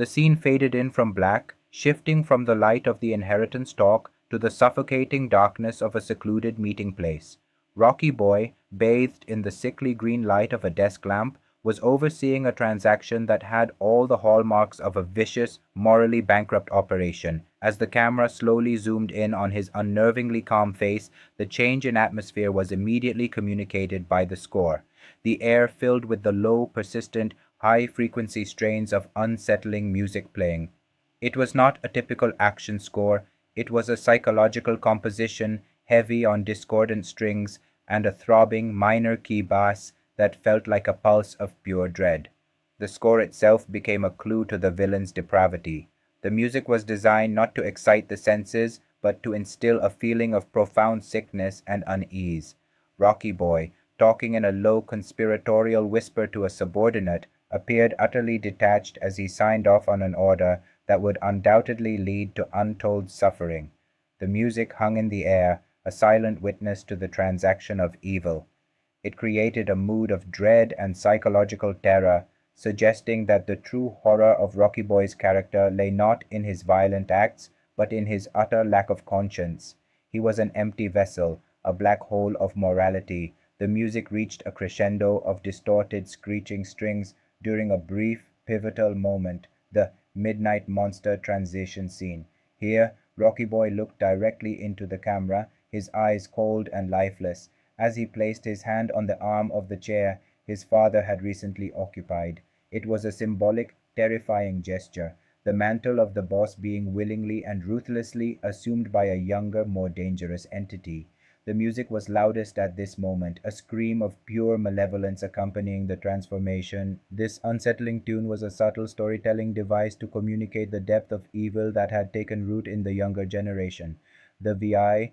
The scene faded in from black, shifting from the light of the inheritance talk to the suffocating darkness of a secluded meeting place. Rockyboy, bathed in the sickly green light of a desk lamp, was overseeing a transaction that had all the hallmarks of a vicious, morally bankrupt operation. As the camera slowly zoomed in on his unnervingly calm face, the change in atmosphere was immediately communicated by the score. The air filled with the low, persistent, high frequency strains of unsettling music playing. It was not a typical action score, it was a psychological composition heavy on discordant strings and a throbbing minor key bass that felt like a pulse of pure dread. The score itself became a clue to the villain's depravity. The music was designed not to excite the senses, but to instill a feeling of profound sickness and unease. Rocky Boy, talking in a low conspiratorial whisper to a subordinate, appeared utterly detached as he signed off on an order that would undoubtedly lead to untold suffering. The music hung in the air, a silent witness to the transaction of evil. It created a mood of dread and psychological terror, suggesting that the true horror of Rocky Boy's character lay not in his violent acts, but in his utter lack of conscience. He was an empty vessel, a black hole of morality. The music reached a crescendo of distorted, screeching strings during a brief, pivotal moment, the Midnight Monster transition scene. Here, Rocky Boy looked directly into the camera, his eyes cold and lifeless, as he placed his hand on the arm of the chair his father had recently occupied. It was a symbolic, terrifying gesture, the mantle of the boss being willingly and ruthlessly assumed by a younger, more dangerous entity. The music was loudest at this moment, a scream of pure malevolence accompanying the transformation. This unsettling tune was a subtle storytelling device to communicate the depth of evil that had taken root in the younger generation. The VI,